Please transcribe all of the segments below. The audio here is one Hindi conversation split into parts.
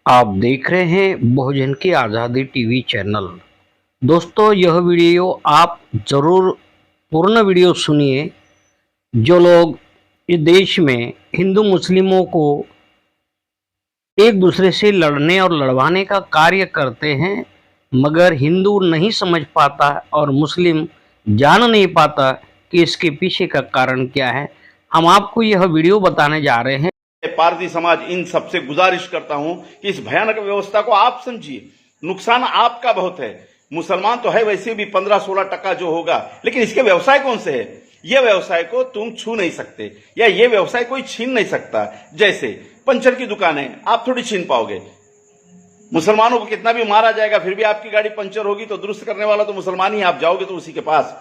आप देख रहे हैं बहुजन की आज़ादी टीवी चैनल। दोस्तों, यह वीडियो आप ज़रूर पूर्ण वीडियो सुनिए। जो लोग इस देश में हिंदू मुस्लिमों को एक दूसरे से लड़ने और लड़वाने का कार्य करते हैं, मगर हिंदू नहीं समझ पाता और मुस्लिम जान नहीं पाता कि इसके पीछे का कारण क्या है। हम आपको यह वीडियो बताने जा रहे हैं। पारसी समाज इन सबसे गुजारिश करता हूं कि इस भयानक व्यवस्था को आप समझिए। नुकसान आपका बहुत है। मुसलमान तो है वैसे भी 15-16% जो होगा, लेकिन इसके व्यवसाय कौन से है? ये व्यवसाय को तुम छू नहीं सकते या ये व्यवसाय कोई छीन नहीं सकता। जैसे पंचर की दुकान है, आप थोड़ी छीन पाओगे। मुसलमानों को कितना भी मारा जाएगा, फिर भी आपकी गाड़ी पंचर होगी तो दुरुस्त करने वाला तो मुसलमान ही। आप जाओगे तो उसी के पास,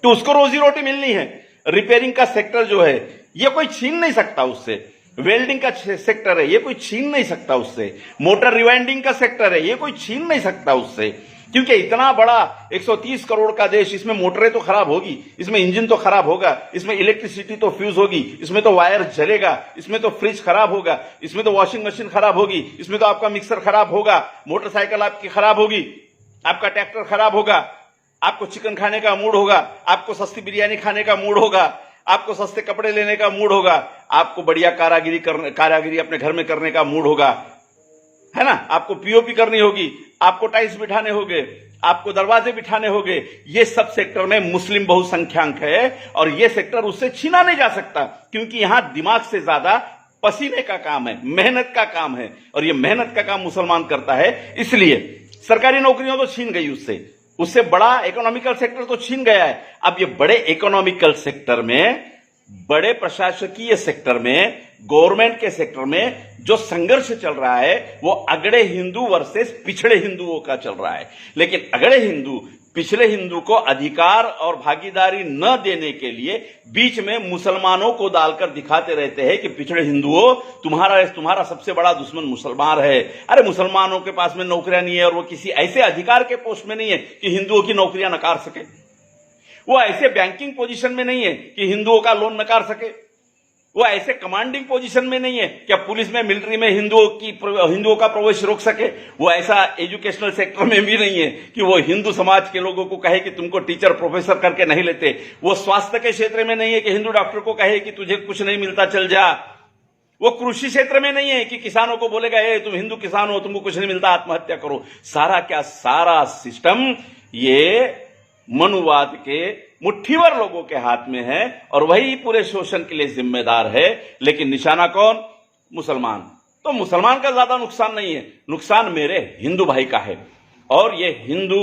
तो उसको रोजी रोटी मिलनी है। रिपेयरिंग का सेक्टर जो है ये कोई छीन नहीं सकता उससे। वेल्डिंग का सेक्टर है, ये कोई छीन नहीं सकता उससे। मोटर रिवाइंडिंग का सेक्टर है, ये कोई छीन नहीं सकता उससे। क्योंकि इतना बड़ा 130 करोड़ का देश, इसमें मोटरें तो खराब होगी, इसमें इंजन तो खराब होगा, इसमें इलेक्ट्रिसिटी तो फ्यूज होगी, इसमें तो वायर जलेगा, इसमें तो फ्रिज खराब होगा, इसमें तो वॉशिंग मशीन खराब होगी, इसमें तो आपका मिक्सर खराब होगा, मोटरसाइकिल आपकी खराब होगी, आपका ट्रैक्टर खराब होगा, आपको चिकन खाने का मूड होगा, आपको सस्ती बिरयानी खाने का मूड होगा, आपको सस्ते कपड़े लेने का मूड होगा, आपको बढ़िया कारागिरी अपने घर में करने का मूड होगा, है ना। आपको पीओपी करनी होगी, आपको टाइल्स बिठाने होंगे, आपको दरवाजे बिठाने होंगे। ये सब सेक्टर में मुस्लिम बहुसंख्यांक है और ये सेक्टर उससे छीना नहीं जा सकता, क्योंकि यहां दिमाग से ज्यादा पसीने का काम है, मेहनत का काम है, और ये मेहनत का काम मुसलमान करता है। इसलिए सरकारी नौकरियों तो छीन गई उससे बड़ा इकोनॉमिकल सेक्टर तो छीन गया है। अब ये बड़े इकोनॉमिकल सेक्टर में, बड़े प्रशासकीय सेक्टर में, गवर्नमेंट के सेक्टर में जो संघर्ष चल रहा है वो अगड़े हिंदू वर्सेस पिछड़े हिंदुओं का चल रहा है। लेकिन अगड़े हिंदू पिछले हिंदू को अधिकार और भागीदारी न देने के लिए बीच में मुसलमानों को डालकर दिखाते रहते हैं कि पिछड़े हिंदुओं, तुम्हारा सबसे बड़ा दुश्मन मुसलमान है। अरे मुसलमानों के पास में नौकरियां नहीं है और वो किसी ऐसे अधिकार के पोस्ट में नहीं है कि हिंदुओं की नौकरियां नकार सके। वो ऐसे बैंकिंग पोजीशन में नहीं है कि हिंदुओं का लोन नकार सके। वो ऐसे कमांडिंग पोजीशन में नहीं है कि अब पुलिस में, मिलिट्री में हिंदुओं का प्रवेश रोक सके। वो ऐसा एजुकेशनल सेक्टर में भी नहीं है कि वो हिंदू समाज के लोगों को कहे कि तुमको टीचर प्रोफेसर करके नहीं लेते। वो स्वास्थ्य के क्षेत्र में नहीं है कि हिंदू डॉक्टर को कहे कि तुझे कुछ नहीं मिलता चल जा। वो कृषि क्षेत्र में नहीं है कि किसानों को बोलेगा ए तुम हिंदू किसान हो, तुमको कुछ नहीं मिलता, आत्महत्या करो। सारा सिस्टम ये मनुवाद के मुट्ठीवर लोगों के हाथ में है और वही पूरे शोषण के लिए जिम्मेदार है। लेकिन निशाना कौन? मुसलमान। तो मुसलमान का ज्यादा नुकसान नहीं है, नुकसान मेरे हिंदू भाई का है। और ये हिंदू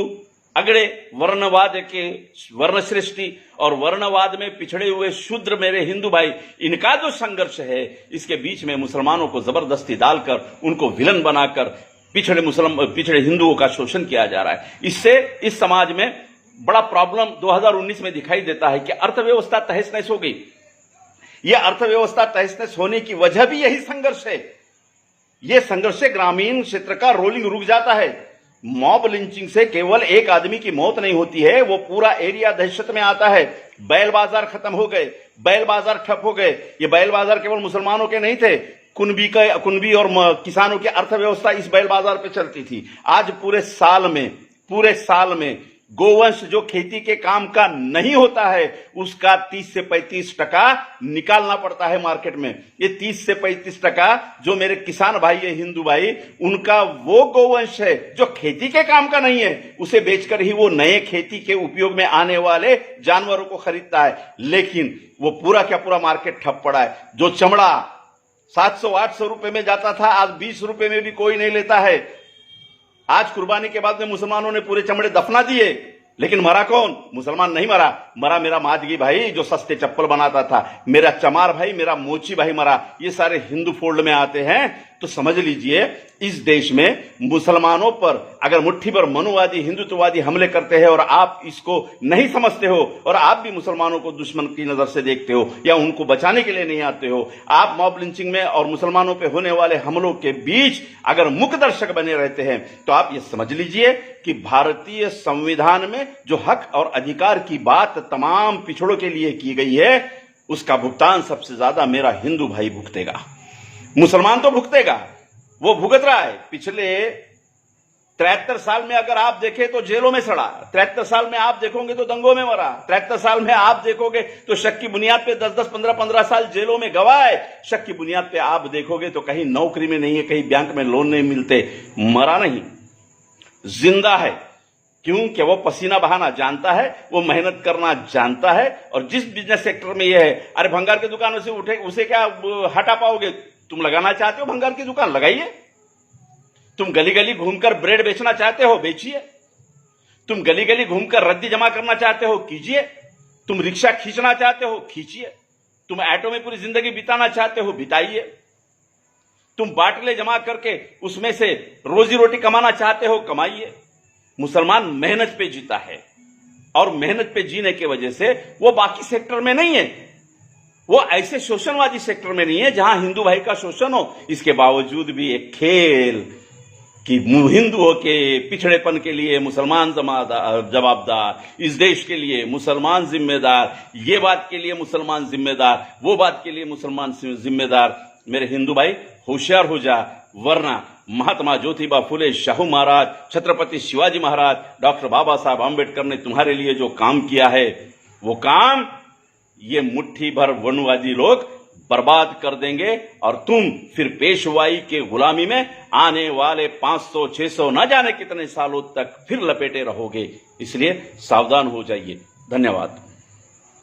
अगड़े वर्णवाद के वर्ण सृष्टि और वर्णवाद में पिछड़े हुए शूद्र मेरे हिंदू भाई, इनका जो संघर्ष है, इसके बीच में मुसलमानों को जबरदस्ती डालकर उनको विलन बनाकर पिछड़े हिंदुओं का शोषण किया जा रहा है। इससे इस समाज में बड़ा प्रॉब्लम 2019 में दिखाई देता है कि अर्थव्यवस्था तहस नहस हो गई। यह अर्थव्यवस्था तहस नहस होने की वजह भी यही संघर्ष है। यह संघर्ष से ग्रामीण क्षेत्र का रोलिंग रुक जाता है। मॉब लिंचिंग से केवल एक आदमी की मौत नहीं होती है, वो पूरा एरिया दहशत में आता है। बैल बाजार खत्म हो गए, बैल बाजार ठप हो गए। ये बैल बाजार केवल मुसलमानों के नहीं थे, कुनबी और किसानों की अर्थव्यवस्था इस बैल बाजार पे चलती थी। आज पूरे साल में गोवंश जो खेती के काम का नहीं होता है, उसका 30 से 35% निकालना पड़ता है मार्केट में। ये 30 से 35% जो मेरे किसान भाई है, हिंदू भाई, उनका वो गोवंश है जो खेती के काम का नहीं है। उसे बेचकर ही वो नए खेती के उपयोग में आने वाले जानवरों को खरीदता है। लेकिन वो पूरा क्या पूरा मार्केट ठप पड़ा है। जो चमड़ा 700-800 रुपए में जाता था, आज 20 रुपए में भी कोई नहीं लेता है। आज कुर्बानी के बाद में मुसलमानों ने पूरे चमड़े दफना दिए, लेकिन मरा कौन? मुसलमान नहीं मरा मेरा मादगी भाई जो सस्ते चप्पल बनाता था, मेरा चमार भाई, मेरा मोची भाई मरा। ये सारे हिंदू फोल्ड में आते हैं। तो समझ लीजिए, इस देश में मुसलमानों पर अगर मुट्ठी भर मनुवादी हिंदुत्ववादी हमले करते हैं और आप इसको नहीं समझते हो और आप भी मुसलमानों को दुश्मन की नजर से देखते हो या उनको बचाने के लिए नहीं आते हो, आप मॉब लिंचिंग में और मुसलमानों पे होने वाले हमलों के बीच अगर मुख्य दर्शक बने रहते हैं, तो आप ये समझ लीजिए कि भारतीय संविधान में जो हक और अधिकार की बात तमाम पिछड़ों के लिए की गई है, उसका भुगतान सबसे ज्यादा मेरा हिंदू भाई भुगतेगा। मुसलमान तो भुगतेगा, वो भुगत रहा है। पिछले 73 साल में अगर आप देखें तो जेलों में सड़ा, 73 साल में आप देखोगे तो दंगों में मरा, 73 साल में आप देखोगे तो शक की बुनियाद पे 10-10, 15-15 साल जेलों में गवाए, शक की बुनियाद पे आप देखोगे तो कहीं नौकरी में नहीं है, कहीं बैंक में लोन नहीं मिलते, मरा नहीं, जिंदा है। क्योंकि वो पसीना बहाना जानता है, वो मेहनत करना जानता है। और जिस बिजनेस सेक्टर में ये है, अरे भंगार की दुकान से उठे उसे क्या हटा पाओगे? तुम लगाना चाहते हो भंगार की दुकान, लगाइए। तुम गली गली घूमकर ब्रेड बेचना चाहते हो, बेचिए। तुम गली गली घूमकर रद्दी जमा करना चाहते हो, कीजिए। तुम रिक्शा खींचना चाहते हो, खींचिए। तुम ऑटो में पूरी जिंदगी बिताना चाहते हो, बिताइए। तुम बाटले जमा करके उसमें से रोजी रोटी कमाना चाहते हो, कमाइए। मुसलमान मेहनत पे जीता है और मेहनत पे जीने की वजह से वो बाकी सेक्टर में नहीं है, वो ऐसे शोषणवादी सेक्टर में नहीं है जहां हिंदू भाई का शोषण हो। इसके बावजूद भी एक खेल कि हिंदुओं के पिछड़ेपन के लिए मुसलमान जवाबदार, इस देश के लिए मुसलमान जिम्मेदार, ये बात के लिए मुसलमान जिम्मेदार, वो बात के लिए मुसलमान जिम्मेदार। मेरे हिंदू भाई होशियार हो जा, वरना महात्मा ज्योतिबा फुले, शाहू महाराज, छत्रपति शिवाजी महाराज, डॉक्टर बाबा साहब आंबेडकर ने तुम्हारे लिए जो काम किया है, वो काम ये मुट्ठी भर वनवादी लोग बर्बाद कर देंगे और तुम फिर पेशवाई के गुलामी में आने वाले 500, 600 न जाने कितने सालों तक फिर लपेटे रहोगे। इसलिए सावधान हो जाइए। धन्यवाद।